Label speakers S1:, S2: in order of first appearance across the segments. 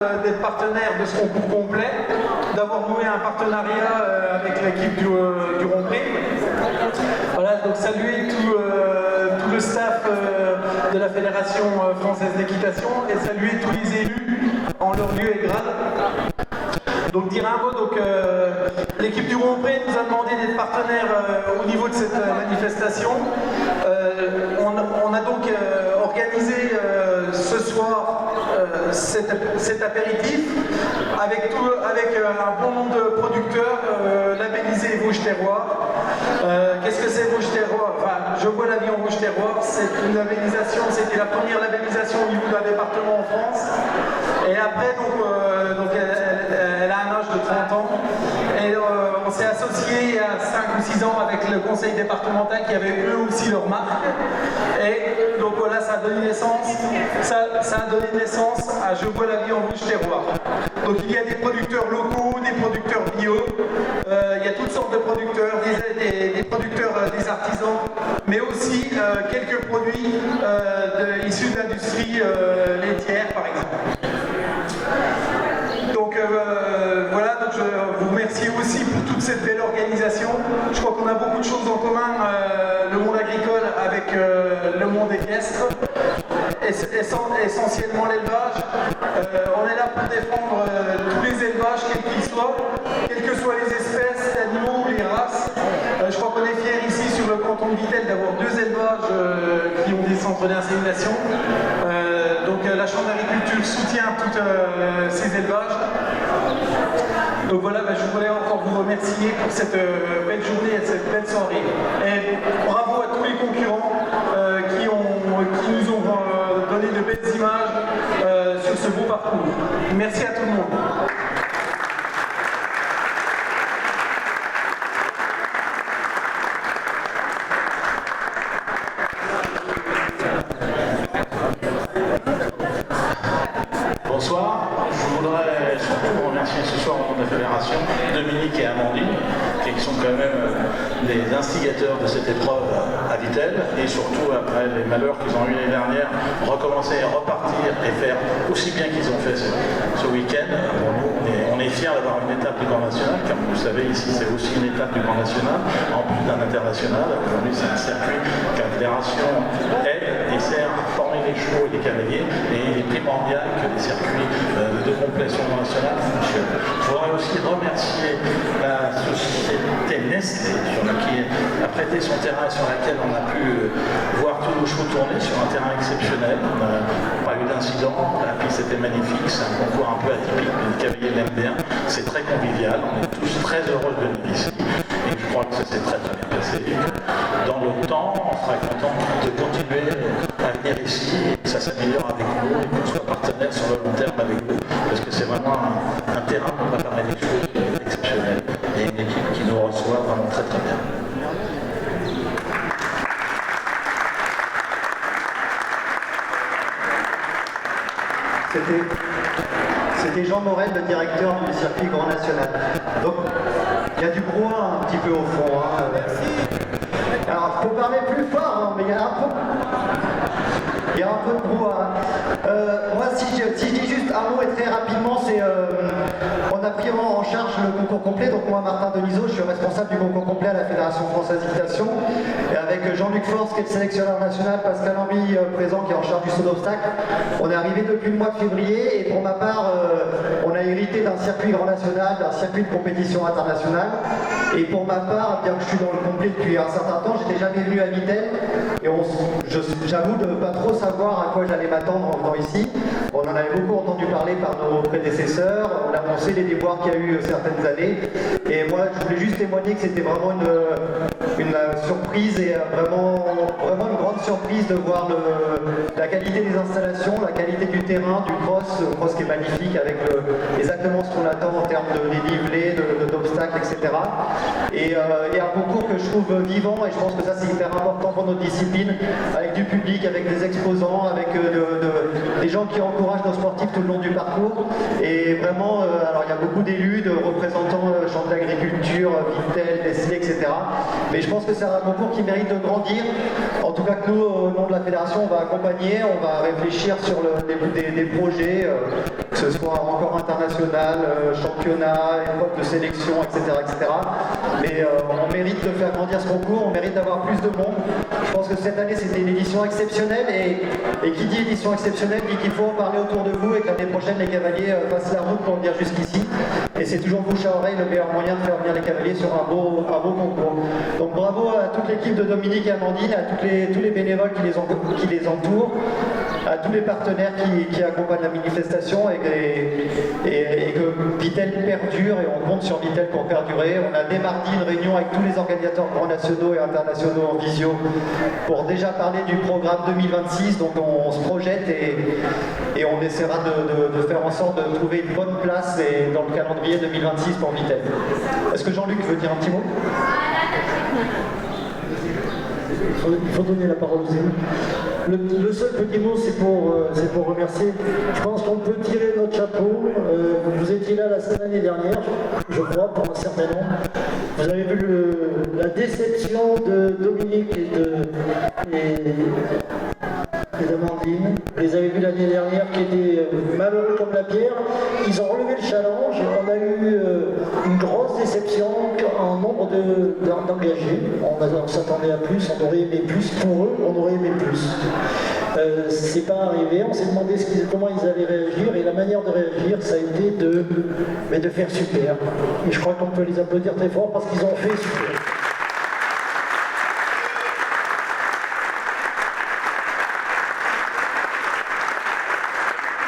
S1: d'être partenaire de ce concours complet, d'avoir noué un partenariat avec l'équipe du Rond-Prime. Voilà, donc saluer tout le staff de la Fédération française d'équitation et saluer tous les élus en leur lieu et grade. Donc dire un mot, l'équipe du Rond-Prime nous a demandé d'être partenaire au niveau de cette manifestation. On a donc organisé ce soir cet apéritif avec un bon nombre de producteurs labellisés Vosges Terroir. Qu'est-ce que c'est Vosges Terroir? Enfin, je vois la vie en Vosges Terroir, c'est une labellisation, c'était la première labellisation au niveau d'un département en France. Et après, elle a un âge de 30 ans. Et on s'est associé il y a 5 ou 6 ans avec le conseil départemental qui avait eux aussi leur marque. Et donc voilà, ça a donné naissance à Je bois la vie en Vosges Terroir. Donc il y a des producteurs locaux, des producteurs bio, il y a toutes sortes de producteurs, des producteurs, des artisans, mais aussi quelques produits issus de l'industrie laitière par exemple. Donc voilà, donc je vous remercie aussi pour toute cette belle organisation. Je crois qu'on a beaucoup de choses en commun, le monde agricole avec le monde équestre, essentiellement l'élevage. On est là pour défendre tous les élevages, quels qu'ils soient, quelles que soient les espèces d'animaux ou les races. Je crois qu'on est fiers ici sur le canton de Vittel d'avoir 2 élevages qui ont des centres d'insémination. Donc la Chambre d'agriculture soutient tous ces élevages. Donc voilà, je voulais encore vous remercier pour cette belle journée et cette belle soirée. Et bravo à tous les concurrents qui nous ont donné de belles images sur ce beau parcours. Merci à tout le monde.
S2: Bonsoir, je voudrais surtout remercier ce soir au nom de la Fédération Dominique et Amandine, qui sont quand même les instigateurs de cette épreuve à Vittel, et surtout après les malheurs qu'ils ont eu l'année dernière, recommencer, repartir et faire aussi bien qu'ils ont fait ce week-end. Pour nous, on est fiers d'avoir une étape du Grand National, comme vous le savez ici c'est aussi une étape du Grand National, en plus d'un international. Aujourd'hui c'est un circuit que la Fédération aide et sert à former les chevaux et les cavaliers, et il est primordial que les circuits de complétion nationale fonctionnent. Je voudrais aussi remercier la société Nestlé qui a prêté son terrain sur laquelle on a pu voir tous nos chevaux tourner sur un terrain exceptionnel. On n'a pas eu d'incident, la piste était magnifique, c'est un concours un peu atypique, mais les cavaliers l'aiment bien, c'est très convivial, on est tous très heureux de venir ici. Et je crois que ça s'est très bien passé. Dans le temps, on sera content de continuer à venir ici et que ça s'améliore avec nous et qu'on soit partenaire sur le long terme avec vous, parce que c'est vraiment un terrain pour préparer des choses exceptionnelles et une équipe qui nous reçoit vraiment très très bien.
S3: C'était Jean Morel, le directeur du circuit Grand National. Donc, il y a du brouhaha un petit peu au fond. Hein. Alors, il faut parler plus fort, hein, mais il y a un peu de brouhaha. Moi, si je dis juste un mot et très rapidement, c'est on a pris en charge le concours complet. Donc moi, Martin Denisot, je suis responsable du concours complet à la Fédération française d'équitation. Et avec Jean-Luc Force, qui est le sélectionneur national, Pascal Amby, présent, qui est en charge du saut d'obstacle. On est arrivé depuis le mois de février. Et pour ma part, on a hérité d'un circuit grand national, d'un circuit de compétition internationale. Et pour ma part, bien que je suis dans le complet depuis un certain temps, j'étais jamais venu à Vittel. Et j'avoue de ne pas trop savoir à quoi j'allais m'attendre en venant ici. On en avait beaucoup entendu parler par nos prédécesseurs, on annonçait les déboires qu'il y a eu certaines années. Et moi, je voulais juste témoigner que c'était vraiment une surprise et vraiment une grande surprise de voir la qualité des installations, la qualité du terrain, du cross, le cross qui est magnifique avec exactement ce qu'on attend en termes de dénivelé, d'obstacles, etc. Et un concours que je trouve vivant, et je pense que ça c'est hyper important pour notre discipline, avec du public, avec des exposants, avec des gens qui encouragent nos sportifs tout le long du parcours. Et vraiment, alors il y a beaucoup d'élus, de représentants chambre d'agriculture, Vittel, Nestlé, etc. Mais je pense que c'est un concours qui mérite de grandir. En tout cas que nous, au nom de la fédération, on va accompagner, on va réfléchir sur des projets, que ce soit encore international, championnat, épreuve de sélection, etc. etc. Mais on mérite de faire grandir ce concours, on mérite d'avoir plus de monde. Je pense que cette année, c'était une édition exceptionnelle et qui dit édition exceptionnelle dit qu'il faut en parler autour de vous et que l'année prochaine, les cavaliers fassent la route pour venir jusqu'ici. Et c'est toujours bouche à oreille le meilleur moyen de faire venir les cavaliers sur un beau concours. Donc bravo à toute l'équipe de Dominique et Amandine, à tous les bénévoles qui les entourent, à tous les partenaires qui accompagnent la manifestation et que Vitel perdure et on compte sur Vitel pour perdurer. On a dès mardi une réunion avec tous les organisateurs grands nationaux et internationaux en visio pour déjà parler du programme 2026. Donc on se projette et on essaiera de faire en sorte de trouver une bonne place dans le calendrier 2026 pour Vitel. Est-ce que Jean-Luc veut dire un petit mot ?
S4: Il faut donner la parole aux élus. Le seul petit mot, c'est pour remercier. Je pense qu'on peut tirer notre chapeau. Vous étiez là l'année dernière, je crois, pour un certain nombre. Vous avez vu la déception de Dominique et d'Amandine. Vous les avez vus l'année dernière qui étaient malheureux comme la pierre. Ils ont relevé le challenge. On a eu une grosse déception en nombre d'engagés. On s'attendait à plus, on aurait aimé plus. Pour eux, on aurait aimé plus. C'est pas arrivé, on s'est demandé comment ils allaient réagir et la manière de réagir, ça a été de faire super. Et je crois qu'on peut les applaudir très fort parce qu'ils ont fait super.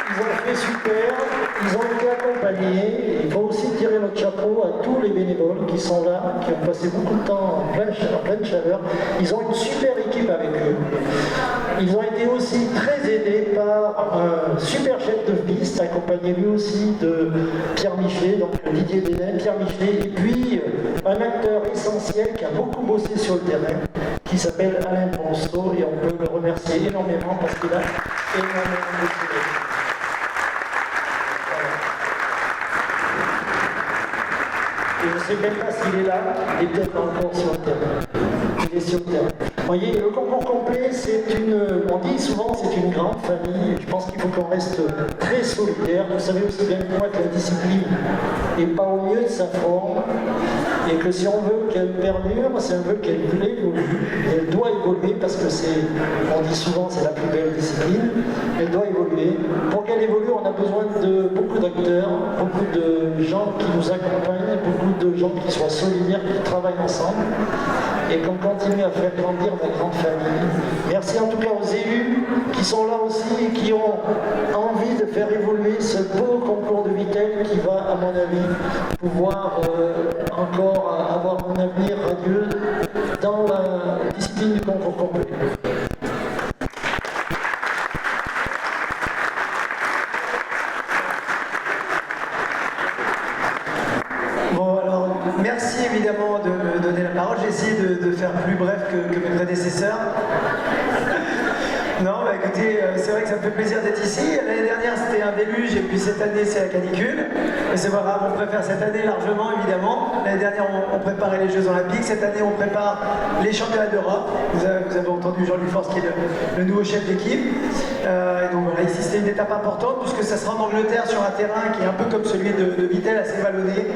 S4: Ils ont fait super, ils ont été accompagnés. Il faut aussi tirer notre chapeau à tous les bénévoles qui sont là, qui ont passé beaucoup de temps en pleine chaleur. Ils ont une super équipe avec eux. Ils ont été aussi très aidés par un super chef de piste, accompagné lui aussi de Pierre Michelet, donc Didier Dénin, Pierre Michelet, et puis un acteur essentiel qui a beaucoup bossé sur le terrain, qui s'appelle Alain Ponceau, et on peut le remercier énormément parce qu'il a énormément bossé. Et je ne sais même pas s'il est là, il est peut-être encore sur le terrain. Il est sur le terrain. Vous voyez, le concours complet, on dit souvent c'est une grande famille. Je pense qu'il faut qu'on reste très solidaire. Vous savez aussi bien que moi que la discipline n'est pas au mieux de sa forme. Et que si on veut qu'elle perdure, si on veut qu'elle évolue, elle doit évoluer parce que on dit souvent c'est la plus belle discipline, elle doit évoluer. Pour qu'elle évolue, on a besoin de beaucoup d'acteurs, beaucoup de gens qui nous accompagnent, beaucoup de gens qui soient solidaires, qui travaillent ensemble et qu'on continue à faire grandir notre grande famille. Merci en tout cas aux élus qui sont là aussi et qui ont envie de faire évoluer ce beau concours de Vitel qui va, à mon avis, pouvoir encore avoir un avenir radieux dans la discipline du concours complet.
S1: Bon, alors, merci évidemment de me donner la parole. J'ai essayé de faire plus bref que mes prédécesseurs. Non, bah écoutez, c'est vrai que ça me fait plaisir d'être ici. L'année dernière, c'était un déluge et puis cette année, c'est la canicule. Mais c'est pas grave, on préfère cette année largement, évidemment. L'année dernière, on préparait les Jeux Olympiques. Cette année, on prépare les Championnats d'Europe. Vous avez entendu Jean-Luc Force qui est le nouveau chef d'équipe. Et donc voilà, ici, c'était une étape importante puisque ça sera en Angleterre sur un terrain qui est un peu comme celui de Vitel, assez vallonné.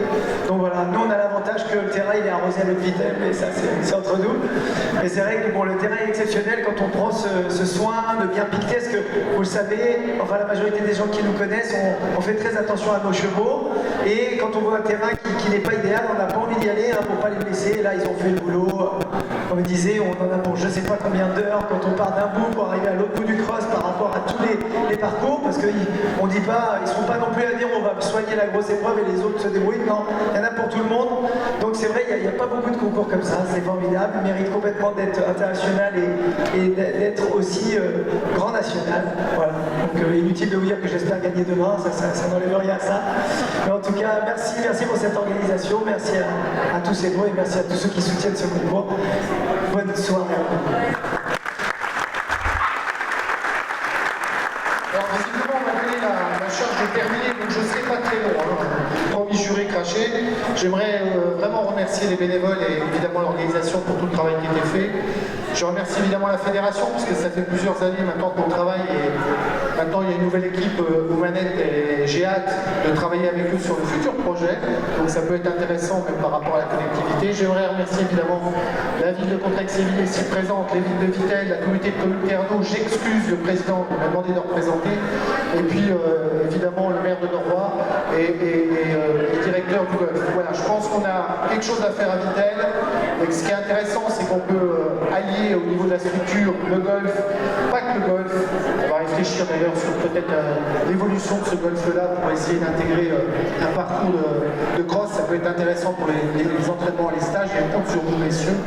S1: Donc voilà, nous, on a l'avantage que le terrain, il est arrosé avec Vitel, mais ça, c'est entre nous. Et c'est vrai que bon, le terrain est exceptionnel quand on prend ce soin de bien piqueter, parce que vous le savez, enfin la majorité des gens qui nous connaissent, on fait très attention à nos chevaux, et quand on voit un terrain qui n'est pas idéal, on n'a pas envie d'y aller pour pas les blesser. Là, ils ont fait le boulot, comme je disais, on en a pour je sais pas combien d'heures quand on part d'un bout pour arriver à l'autre bout du cross par rapport à tous les parcours, parce qu'on dit pas, ils sont pas non plus à dire on va soigner la grosse épreuve et les autres se débrouillent. Non, il y en a pour tout le monde. Donc c'est vrai, il n'y a pas beaucoup de concours comme ça, c'est formidable, il mérite complètement d'être international et d'être aussi grand national. Voilà. Donc inutile de vous dire que j'espère gagner demain, ça n'enlève rien à ça. Mais en tout cas, merci pour cette organisation, merci à tous ces mots et merci à tous ceux qui soutiennent ce concours. Bonne soirée.
S5: Alors visiblement, on a donné la charge de terminer, donc je ne serai pas très long. Promis juré, crash.
S3: rattaché. J'aimerais vraiment remercier les bénévoles et évidemment l'organisation pour tout le travail qui a été fait. Je remercie évidemment la fédération parce que ça fait plusieurs années maintenant qu'on travaille et maintenant il y a une nouvelle équipe aux manettes et j'ai hâte de travailler avec eux sur le futur projet. Donc ça peut être intéressant même par rapport à la collectivité. J'aimerais remercier évidemment la ville de Contrexéville ici présente, les villes de Vittel, la communauté de communes Ernaud. J'excuse le président qui m'a demandé de représenter. Et puis évidemment le maire de Norrois et le directeur du golf. Voilà, je pense qu'on a quelque chose à faire à Vittel. Et ce qui est intéressant, c'est qu'on peut allier au niveau de la structure le golf, pas que le golf. On va réfléchir d'ailleurs sur peut-être l'évolution de ce golf-là pour essayer d'intégrer un parcours de cross. Ça peut être intéressant pour les entraînements et les stages. Et on compte sur vous, messieurs.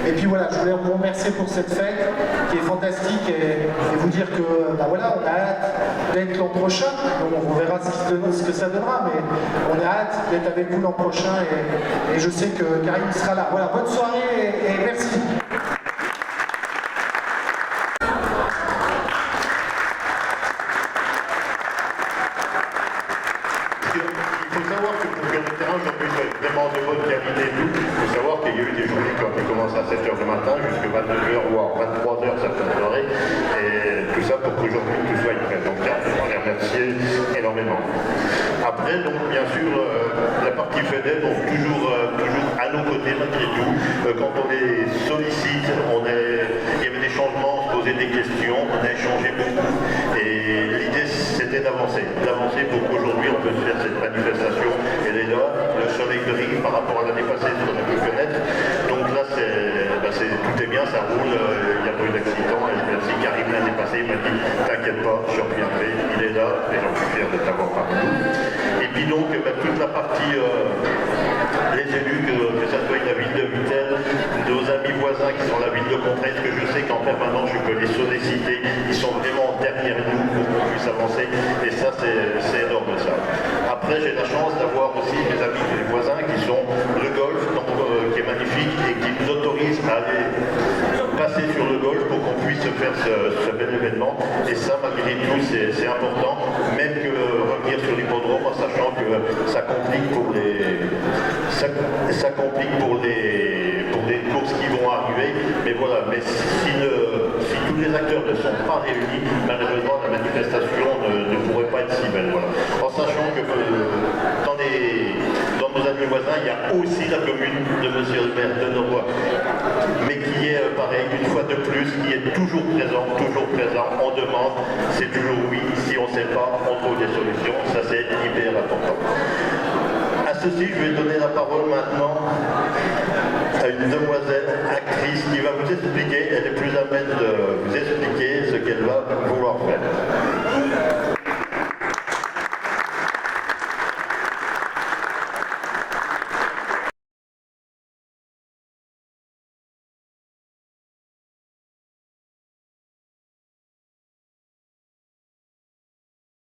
S3: Et puis voilà, je voulais vous remercier pour cette fête qui est fantastique et vous dire que voilà, on a hâte d'être l'an prochain. Donc, on verra ce que ça donnera, mais on a hâte d'être avec vous l'an prochain et je sais que Karim sera là. Voilà, bonne soirée et merci.
S5: Il faut savoir que pour que le terrain aujourd'hui soit vraiment de bonne qualité, il faut savoir qu'il y a eu des journées qui commencent à 7h du matin jusqu'à 22h, voire 23h certaines soirées, et tout ça pour qu'aujourd'hui tout soit prêt. Donc on les remercier énormément. Après, donc bien sûr, la partie FEDEL, donc toujours à nos côtés malgré tout. Quand on les sollicite, il y avait des changements, on se posait des questions, on a échangé beaucoup. Et l'idée c'était d'avancer pour qu'aujourd'hui on puisse faire cette manifestation. Elle est là, le soleil brille par rapport à l'année passée, ce qu'on a pu connaître. Donc là, tout est bien, ça roule, il n'y a pas eu d'accident. Et merci Karim l'année passée, il m'a dit t'inquiète pas, je reviendrai, il est là et j'en suis fier de t'avoir parmi nous. Et puis donc, toute la partie, les élus, que ça soit la ville de Vittel, nos amis voisins qui sont la ville de Contrexéville, que je sais qu'en permanence je peux les solliciter, ils sont vraiment derrière nous pour qu'on puisse avancer. Et ça, c'est énorme ça. Après, j'ai la chance d'avoir aussi mes amis et voisins qui sont le golf, donc, qui est magnifique et qui nous autorisent à aller passer sur le golf pour qu'on puisse faire ce bel événement. Et ça, malgré tout, c'est important, même que revenir sur l'hippodrome en sachant que ça complique pour les courses qui vont arriver. Mais voilà, mais si tous les acteurs ne sont pas réunis, malheureusement la manifestation ne pourrait pas être si belle. Voilà. En sachant que dans nos amis voisins, il y a aussi la commune de Monsieur le maire de Norrois, mais qui est pareil, une fois de plus, qui est toujours présent, on demande, c'est toujours oui, si on ne sait pas, on trouve des solutions, ça c'est hyper important. À ceci, je vais donner la parole maintenant à une demoiselle actrice qui va vous expliquer, elle est plus à même de vous expliquer ce qu'elle va vouloir faire.